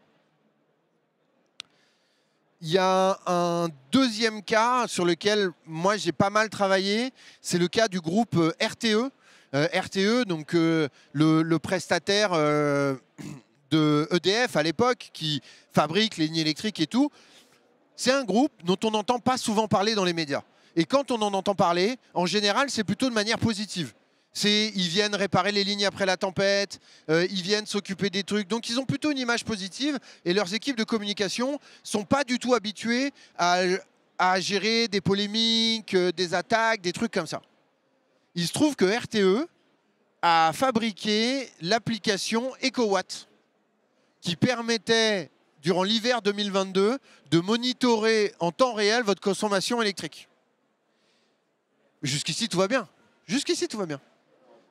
Il y a un deuxième cas sur lequel moi j'ai pas mal travaillé, c'est le cas du groupe RTE. RTE, donc le prestataire de EDF à l'époque, qui fabrique les lignes électriques et tout. C'est un groupe dont on n'entend pas souvent parler dans les médias. Et quand on en entend parler, en général, c'est plutôt de manière positive. Ils viennent réparer les lignes après la tempête, ils viennent s'occuper des trucs. Donc ils ont plutôt une image positive et leurs équipes de communication ne sont pas du tout habituées à gérer des polémiques, des attaques, des trucs comme ça. Il se trouve que RTE a fabriqué l'application EcoWatt qui permettait, durant l'hiver 2022, de monitorer en temps réel votre consommation électrique. Jusqu'ici, tout va bien. Jusqu'ici, tout va bien.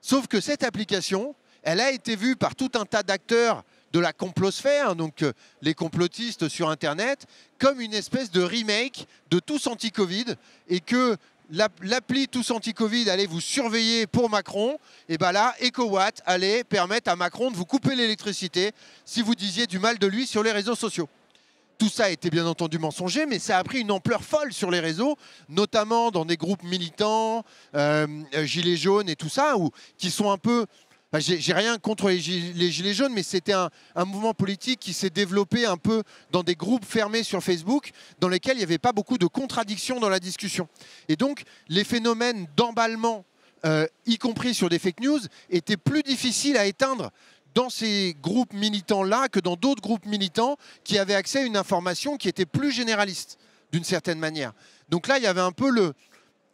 Sauf que cette application, elle a été vue par tout un tas d'acteurs de la complosphère, donc les complotistes sur Internet, comme une espèce de remake de Tous Anti-Covid, et que l'appli Tous Anti-Covid allait vous surveiller pour Macron, et bien là, EcoWatt allait permettre à Macron de vous couper l'électricité si vous disiez du mal de lui sur les réseaux sociaux. Tout ça était bien entendu mensonger, mais ça a pris une ampleur folle sur les réseaux, notamment dans des groupes militants, gilets jaunes et tout ça, qui sont un peu Enfin, j'ai rien contre les gilets jaunes, mais c'était un mouvement politique qui s'est développé un peu dans des groupes fermés sur Facebook, dans lesquels il n'y avait pas beaucoup de contradictions dans la discussion. Et donc, les phénomènes d'emballement, y compris sur des fake news, étaient plus difficiles à éteindre dans ces groupes militants-là que dans d'autres groupes militants qui avaient accès à une information qui était plus généraliste, d'une certaine manière. Donc là, il y avait un peu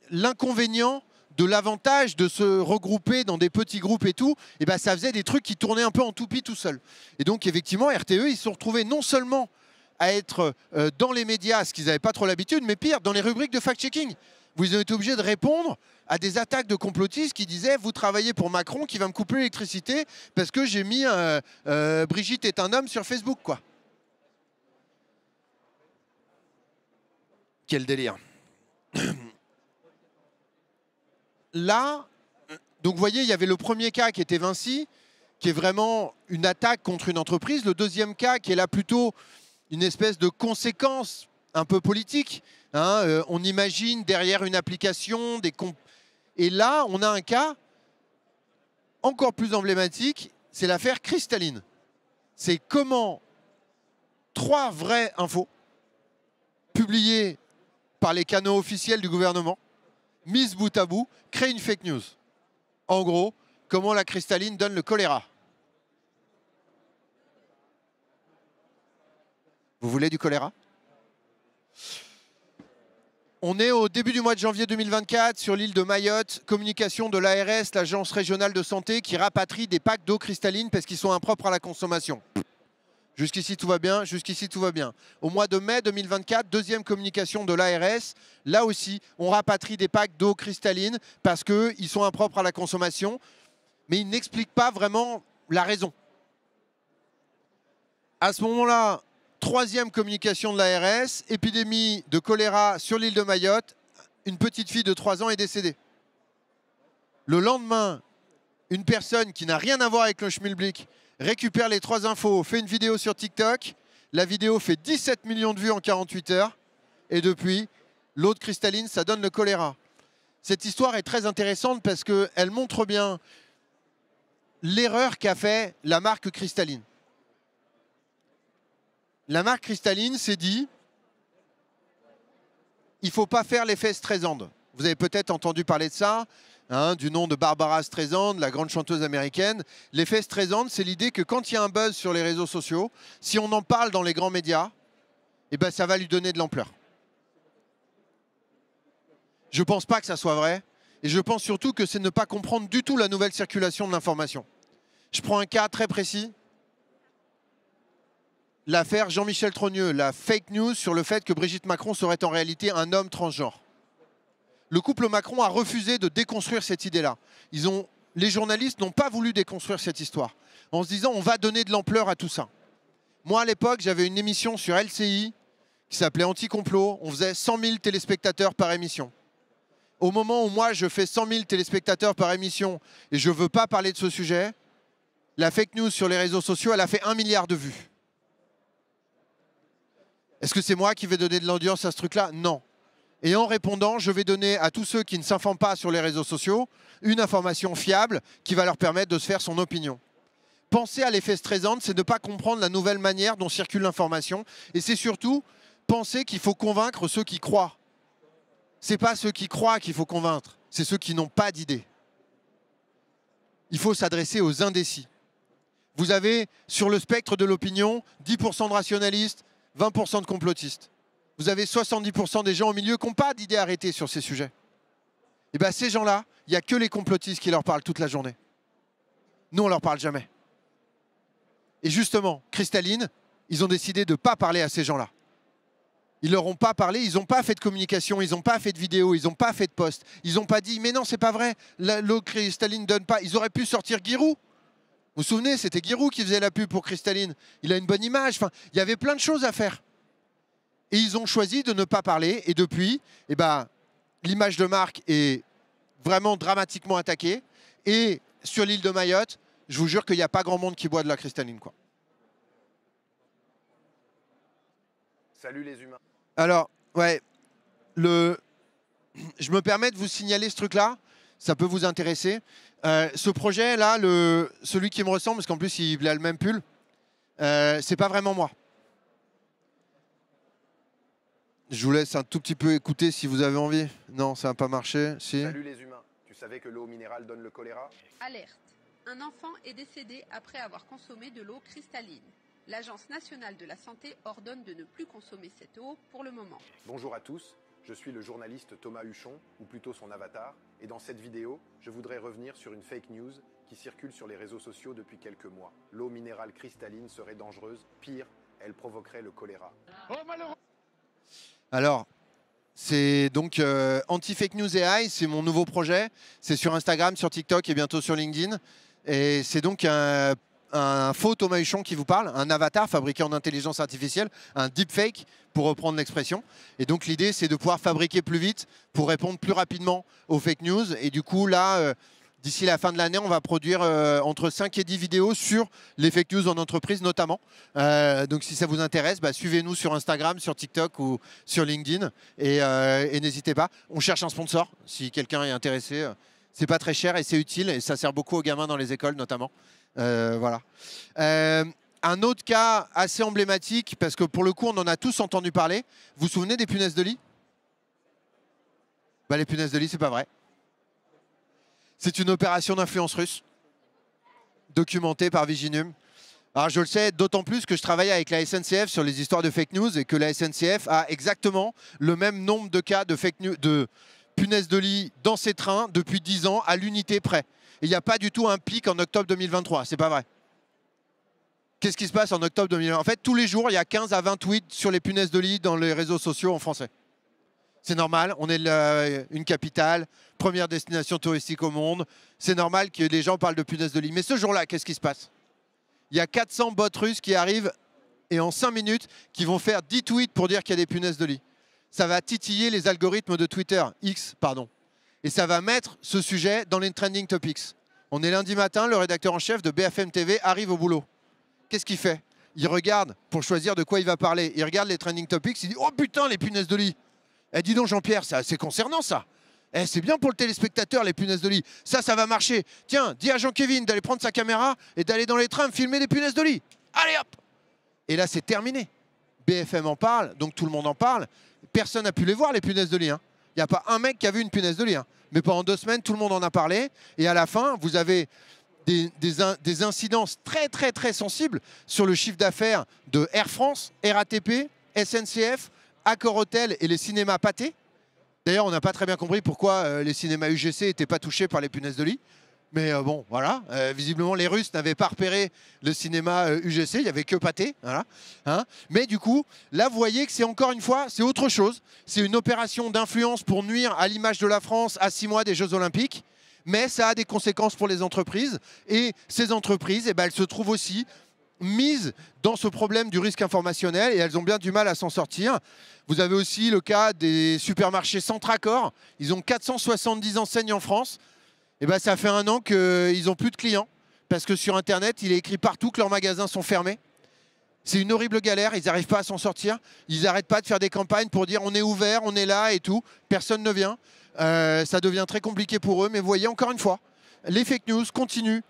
l'inconvénient de l'avantage de se regrouper dans des petits groupes et tout, et ben ça faisait des trucs qui tournaient un peu en toupie tout seul. Et donc effectivement, RTE, ils se sont retrouvés non seulement à être dans les médias, ce qu'ils n'avaient pas trop l'habitude, mais pire, dans les rubriques de fact-checking. Vous avez été obligés de répondre à des attaques de complotistes qui disaient « Vous travaillez pour Macron qui va me couper l'électricité parce que j'ai mis Brigitte est un homme sur Facebook. » quoi. Quel délire. Là, donc vous voyez, il y avait le premier cas qui était Vinci, qui est vraiment une attaque contre une entreprise. Le deuxième cas qui est là plutôt une espèce de conséquence un peu politique. Hein, on imagine derrière une application et là, on a un cas encore plus emblématique, c'est l'affaire Cristaline. C'est comment 3 vraies infos publiées par les canaux officiels du gouvernement, mises bout à bout, créent une fake news. En gros, comment la cristalline donne le choléra. Vous voulez du choléra ? On est au début du mois de janvier 2024 sur l'île de Mayotte. Communication de l'ARS, l'Agence régionale de santé, qui rapatrie des packs d'eau cristalline parce qu'ils sont impropres à la consommation. Jusqu'ici, tout va bien. Jusqu'ici, tout va bien. Au mois de mai 2024, deuxième communication de l'ARS. Là aussi, on rapatrie des packs d'eau cristalline parce qu'ils sont impropres à la consommation. Mais ils n'expliquent pas vraiment la raison. À ce moment-là, troisième communication de l'ARS, épidémie de choléra sur l'île de Mayotte. Une petite fille de 3 ans est décédée. Le lendemain, une personne qui n'a rien à voir avec le schmilblick récupère les 3 infos, fait une vidéo sur TikTok. La vidéo fait 17 millions de vues en 48 heures. Et depuis, l'eau de cristalline, ça donne le choléra. Cette histoire est très intéressante parce qu'elle montre bien l'erreur qu'a fait la marque Cristalline. La marque Cristalline s'est dit, il ne faut pas faire l'effet Streisand. Vous avez peut-être entendu parler de ça, hein, du nom de Barbara Streisand, la grande chanteuse américaine. L'effet Streisand, c'est l'idée que quand il y a un buzz sur les réseaux sociaux, si on en parle dans les grands médias, eh ben, ça va lui donner de l'ampleur. Je ne pense pas que ça soit vrai, et je pense surtout que c'est ne pas comprendre du tout la nouvelle circulation de l'information. Je prends un cas très précis. L'affaire Jean-Michel Trogneux, la fake news sur le fait que Brigitte Macron serait en réalité un homme transgenre. Le couple Macron a refusé de déconstruire cette idée-là. Les journalistes n'ont pas voulu déconstruire cette histoire, en se disant on va donner de l'ampleur à tout ça. Moi, à l'époque, j'avais une émission sur LCI qui s'appelait Anti-Complot. On faisait 100 000 téléspectateurs par émission. Au moment où moi, je fais 100 000 téléspectateurs par émission et je ne veux pas parler de ce sujet, la fake news sur les réseaux sociaux, elle a fait 1 milliard de vues. Est-ce que c'est moi qui vais donner de l'audience à ce truc-là? Non. Et en répondant, je vais donner à tous ceux qui ne s'informent pas sur les réseaux sociaux une information fiable qui va leur permettre de se faire son opinion. Penser à l'effet Streisand, c'est ne pas comprendre la nouvelle manière dont circule l'information. Et c'est surtout penser qu'il faut convaincre ceux qui croient. Ce n'est pas ceux qui croient qu'il faut convaincre, c'est ceux qui n'ont pas d'idée. Il faut s'adresser aux indécis. Vous avez sur le spectre de l'opinion 10% de rationalistes, 20% de complotistes. Vous avez 70% des gens au milieu qui n'ont pas d'idées arrêtées sur ces sujets. Et bien ces gens-là, il n'y a que les complotistes qui leur parlent toute la journée. Nous, on ne leur parle jamais. Et justement, Cristalline, ils ont décidé de ne pas parler à ces gens-là. Ils ne leur ont pas parlé, ils n'ont pas fait de communication, ils n'ont pas fait de vidéo, ils n'ont pas fait de post. Ils n'ont pas dit, mais non, c'est pas vrai, l'eau Cristalline ne donne pas. Ils auraient pu sortir Giroud. Vous vous souvenez, c'était Giroud qui faisait la pub pour Cristalline. Il a une bonne image. Enfin, il y avait plein de choses à faire. Et ils ont choisi de ne pas parler. Et depuis, eh ben, l'image de marque est vraiment dramatiquement attaquée. Et sur l'île de Mayotte, je vous jure qu'il n'y a pas grand monde qui boit de la Cristalline, quoi. Salut les humains. Alors, ouais, je me permets de vous signaler ce truc-là. ça peut vous intéresser. Ce projet-là, celui qui me ressemble, parce qu'en plus il a le même pull, c'est pas vraiment moi. Je vous laisse un tout petit peu écouter si vous avez envie. Non, ça n'a pas marché. Si. Salut les humains. Tu savais que l'eau minérale donne le choléra? Alerte. Un enfant est décédé après avoir consommé de l'eau cristalline. L'Agence nationale de la santé ordonne de ne plus consommer cette eau pour le moment. Bonjour à tous, je suis le journaliste Thomas Huchon, ou plutôt son avatar, et dans cette vidéo, je voudrais revenir sur une fake news qui circule sur les réseaux sociaux depuis quelques mois. L'eau minérale cristalline serait dangereuse, pire, elle provoquerait le choléra. Alors, c'est donc Anti-Fake News AI, c'est mon nouveau projet. C'est sur Instagram, sur TikTok et bientôt sur LinkedIn. Et c'est donc un faux Thomas Huchon qui vous parle, un avatar fabriqué en intelligence artificielle, un deepfake pour reprendre l'expression. Et donc l'idée, c'est de pouvoir fabriquer plus vite pour répondre plus rapidement aux fake news. Et du coup, là, d'ici la fin de l'année, on va produire entre 5 et 10 vidéos sur les fake news en entreprise notamment. Donc si ça vous intéresse, suivez-nous sur Instagram, sur TikTok ou sur LinkedIn. Et n'hésitez pas, on cherche un sponsor si quelqu'un est intéressé. C'est pas très cher et c'est utile et ça sert beaucoup aux gamins dans les écoles notamment. Voilà. Un autre cas assez emblématique, parce que pour le coup on en a tous entendu parler. Vous vous souvenez des punaises de lit? Les punaises de lit, c'est pas vrai. C'est une opération d'influence russe, documentée par Viginum. Alors je le sais d'autant plus que je travaille avec la SNCF sur les histoires de fake news et que la SNCF a exactement le même nombre de cas de fake news, de punaises de lit dans ses trains depuis 10 ans à l'unité près. Et il n'y a pas du tout un pic en octobre 2023, c'est pas vrai. Qu'est-ce qui se passe en octobre 2023? En fait, tous les jours, il y a 15 à 20 tweets sur les punaises de lit dans les réseaux sociaux en français. C'est normal, on est une capitale, première destination touristique au monde. C'est normal que les gens parlent de punaises de lit. Mais ce jour-là, qu'est-ce qui se passe? Il y a 400 bots russes qui arrivent et en 5 minutes, qui vont faire 10 tweets pour dire qu'il y a des punaises de lit. Ça va titiller les algorithmes de Twitter, X, pardon. Et ça va mettre ce sujet dans les trending topics. On est lundi matin, le rédacteur en chef de BFM TV arrive au boulot. Qu'est-ce qu'il fait? Il regarde pour choisir de quoi il va parler. Il regarde les trending topics, il dit « Oh putain, les punaises de lit !» Eh, dis donc Jean-Pierre, c'est concernant ça. Eh, c'est bien pour le téléspectateur, les punaises de lit. Ça va marcher. Tiens, dis à Jean-Kévin d'aller prendre sa caméra et d'aller dans les trains filmer des punaises de lit. Allez hop! Et là, c'est terminé. BFM en parle, donc tout le monde en parle. Personne n'a pu les voir, les punaises de lit. Il n'y a pas un mec qui a vu une punaise de lit. Mais pendant 2 semaines, tout le monde en a parlé. Et à la fin, vous avez des incidences très, très, très sensibles sur le chiffre d'affaires de Air France, RATP, SNCF, Accor Hotel et les cinémas pâtés. D'ailleurs, on n'a pas très bien compris pourquoi les cinémas UGC n'étaient pas touchés par les punaises de lit. Mais bon, voilà. Visiblement, les Russes n'avaient pas repéré le cinéma UGC. Il n'y avait que pâté. Voilà. Mais du coup, là, vous voyez que c'est encore une fois, c'est autre chose. C'est une opération d'influence pour nuire à l'image de la France à 6 mois des Jeux Olympiques. Mais ça a des conséquences pour les entreprises. Et ces entreprises, elles se trouvent aussi mises dans ce problème du risque informationnel et elles ont bien du mal à s'en sortir. Vous avez aussi le cas des supermarchés Centracor. Ils ont 470 enseignes en France. Et ça fait 1 an qu'ils n'ont plus de clients parce que sur Internet, il est écrit partout que leurs magasins sont fermés. C'est une horrible galère, ils n'arrivent pas à s'en sortir. Ils n'arrêtent pas de faire des campagnes pour dire on est ouvert, on est là et tout. Personne ne vient. Ça devient très compliqué pour eux. Mais vous voyez, encore une fois, les fake news continuent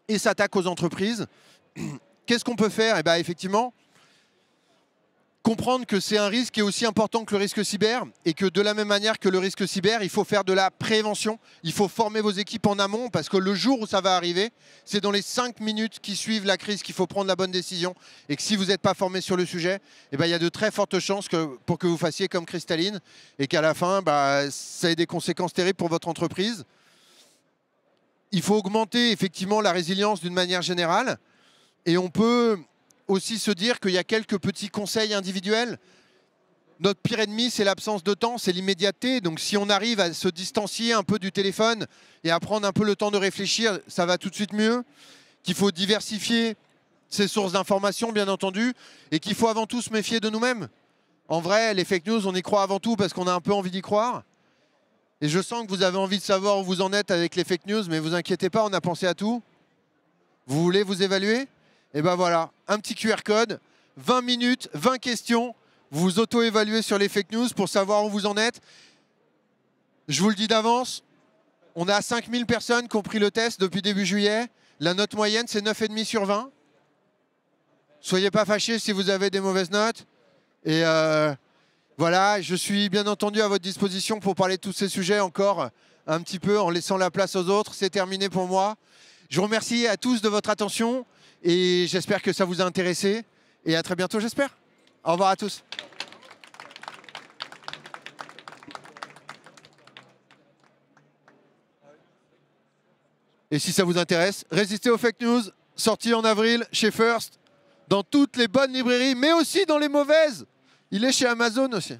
et s'attaquent aux entreprises. Qu'est-ce qu'on peut faire? Effectivement, comprendre que c'est un risque qui est aussi important que le risque cyber et que de la même manière que le risque cyber, il faut faire de la prévention. Il faut former vos équipes en amont parce que le jour où ça va arriver, c'est dans les 5 minutes qui suivent la crise qu'il faut prendre la bonne décision et que si vous n'êtes pas formé sur le sujet, il y a de très fortes chances pour que vous fassiez comme Cristalline et qu'à la fin, ça ait des conséquences terribles pour votre entreprise. Il faut augmenter effectivement la résilience d'une manière générale et on peut aussi se dire qu'il y a quelques petits conseils individuels. Notre pire ennemi, c'est l'absence de temps, c'est l'immédiateté. Donc si on arrive à se distancier un peu du téléphone et à prendre un peu le temps de réfléchir, ça va tout de suite mieux. Qu'il faut diversifier ses sources d'informations, bien entendu, et qu'il faut avant tout se méfier de nous-mêmes. En vrai, les fake news, on y croit avant tout parce qu'on a un peu envie d'y croire. Et je sens que vous avez envie de savoir où vous en êtes avec les fake news, mais vous inquiétez pas, on a pensé à tout. Vous voulez vous évaluer? Et voilà, un petit QR code, 20 minutes, 20 questions. Vous vous auto-évaluez sur les fake news pour savoir où vous en êtes. Je vous le dis d'avance, On a 5000 personnes qui ont pris le test depuis début juillet. La note moyenne, c'est 9,5 sur 20. Soyez pas fâchés si vous avez des mauvaises notes. Et voilà, je suis bien entendu à votre disposition pour parler de tous ces sujets encore un petit peu en laissant la place aux autres. C'est terminé pour moi. Je vous remercie à tous de votre attention et j'espère que ça vous a intéressé. Et à très bientôt, j'espère. Au revoir à tous. Et si ça vous intéresse, Résister aux fake news, sorti en avril chez First, dans toutes les bonnes librairies, mais aussi dans les mauvaises. Il est chez Amazon aussi.